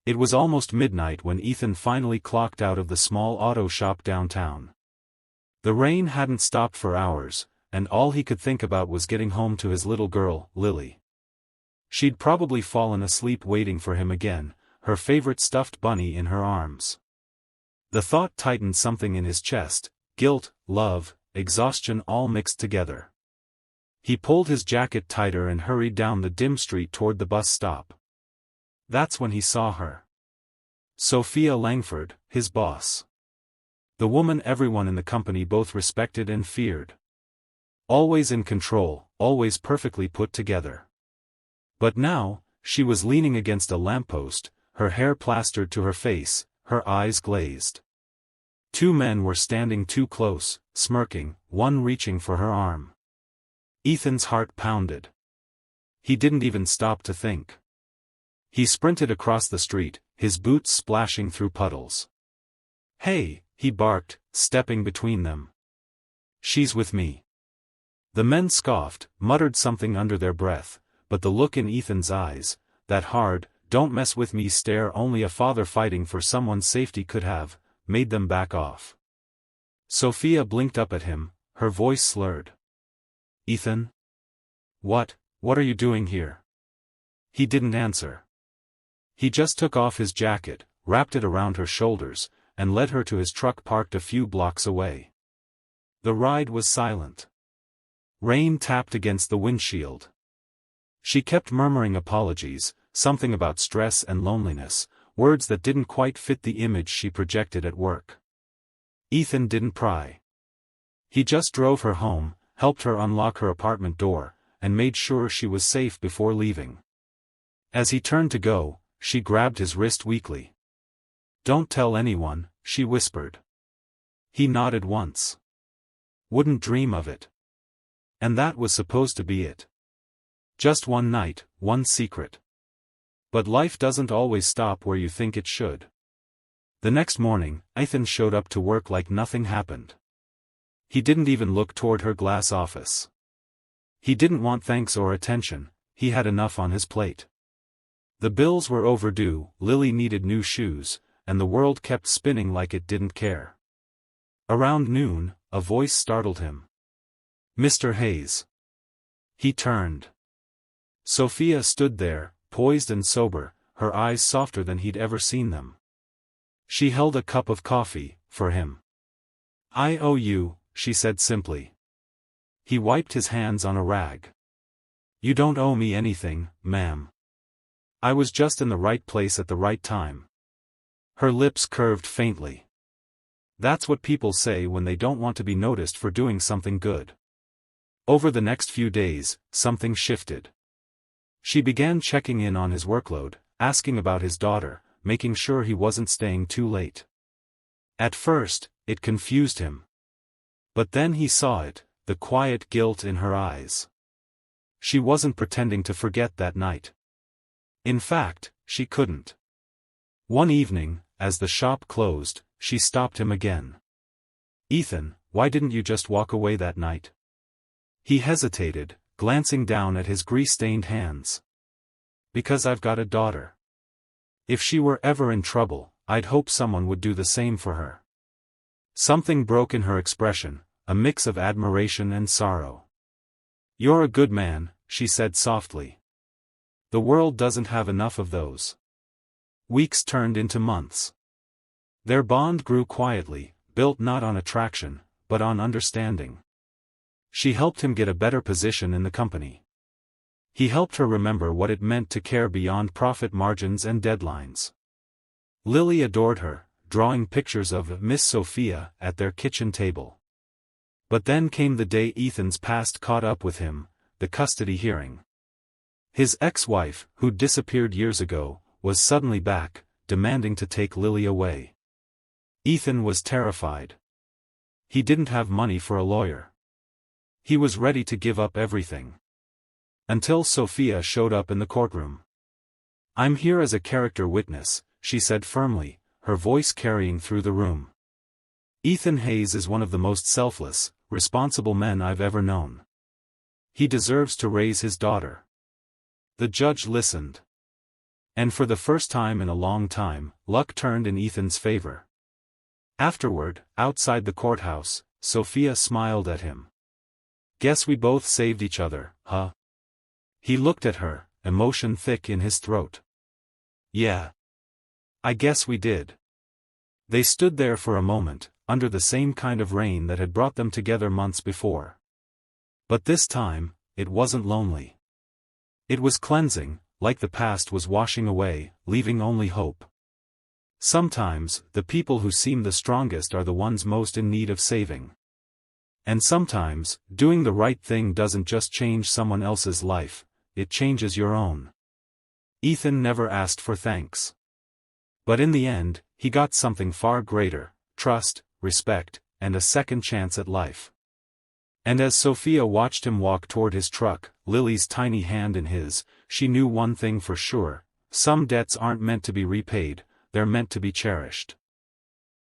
It was almost midnight when Ethan finally clocked out of the small auto shop downtown. The rain hadn't stopped for hours, and all he could think about was getting home to his little girl, Lily. She'd probably fallen asleep waiting for him again, her favorite stuffed bunny in her arms. The thought tightened something in his chest, guilt, love, exhaustion all mixed together. He pulled his jacket tighter and hurried down the dim street toward the bus stop. That's when he saw her. Sophia Langford, his boss. The woman everyone in the company both respected and feared. Always in control, always perfectly put together. But now, she was leaning against a lamppost, her hair plastered to her face, her eyes glazed. Two men were standing too close, smirking, one reaching for her arm. Ethan's heart pounded. He didn't even stop to think. He sprinted across the street, his boots splashing through puddles. "Hey," he barked, stepping between them. "She's with me." The men scoffed, muttered something under their breath, but the look in Ethan's eyes, that hard, "don't mess with me" stare only a father fighting for someone's safety could have, made them back off. Sophia blinked up at him, her voice slurred. "Ethan? What are you doing here?" He didn't answer. He just took off his jacket, wrapped it around her shoulders, and led her to his truck parked a few blocks away. The ride was silent. Rain tapped against the windshield. She kept murmuring apologies, something about stress and loneliness, words that didn't quite fit the image she projected at work. Ethan didn't pry. He just drove her home, helped her unlock her apartment door, and made sure she was safe before leaving. As he turned to go, she grabbed his wrist weakly. "Don't tell anyone," she whispered. He nodded once. Wouldn't dream of it. And that was supposed to be it. Just one night, one secret. But life doesn't always stop where you think it should. The next morning, Ethan showed up to work like nothing happened. He didn't even look toward her glass office. He didn't want thanks or attention, he had enough on his plate. The bills were overdue, Lily needed new shoes, and the world kept spinning like it didn't care. Around noon, a voice startled him. "Mr. Hayes." He turned. Sophia stood there, poised and sober, her eyes softer than he'd ever seen them. She held a cup of coffee, for him. "I owe you," she said simply. He wiped his hands on a rag. "You don't owe me anything, ma'am. I was just in the right place at the right time." Her lips curved faintly. That's what people say when they don't want to be noticed for doing something good. Over the next few days, something shifted. She began checking in on his workload, asking about his daughter, making sure he wasn't staying too late. At first, it confused him. But then he saw it, the quiet guilt in her eyes. She wasn't pretending to forget that night. In fact, she couldn't. One evening, as the shop closed, she stopped him again. "Ethan, why didn't you just walk away that night?" He hesitated, glancing down at his grease-stained hands. "Because I've got a daughter. If she were ever in trouble, I'd hope someone would do the same for her." Something broke in her expression, a mix of admiration and sorrow. "You're a good man," she said softly. "The world doesn't have enough of those." Weeks turned into months. Their bond grew quietly, built not on attraction, but on understanding. She helped him get a better position in the company. He helped her remember what it meant to care beyond profit margins and deadlines. Lily adored her, drawing pictures of Miss Sophia at their kitchen table. But then came the day Ethan's past caught up with him, the custody hearing. His ex-wife, who'd disappeared years ago, was suddenly back, demanding to take Lily away. Ethan was terrified. He didn't have money for a lawyer. He was ready to give up everything. Until Sophia showed up in the courtroom. "I'm here as a character witness," she said firmly, her voice carrying through the room. "Ethan Hayes is one of the most selfless, responsible men I've ever known. He deserves to raise his daughter." The judge listened. And for the first time in a long time, luck turned in Ethan's favor. Afterward, outside the courthouse, Sophia smiled at him. "Guess we both saved each other, huh?" He looked at her, emotion thick in his throat. "Yeah. I guess we did." They stood there for a moment, under the same kind of rain that had brought them together months before. But this time, it wasn't lonely. It was cleansing, like the past was washing away, leaving only hope. Sometimes, the people who seem the strongest are the ones most in need of saving. And sometimes, doing the right thing doesn't just change someone else's life, it changes your own. Ethan never asked for thanks. But in the end, he got something far greater: trust, respect, and a second chance at life. And as Sophia watched him walk toward his truck, Lily's tiny hand in his, she knew one thing for sure: some debts aren't meant to be repaid, they're meant to be cherished.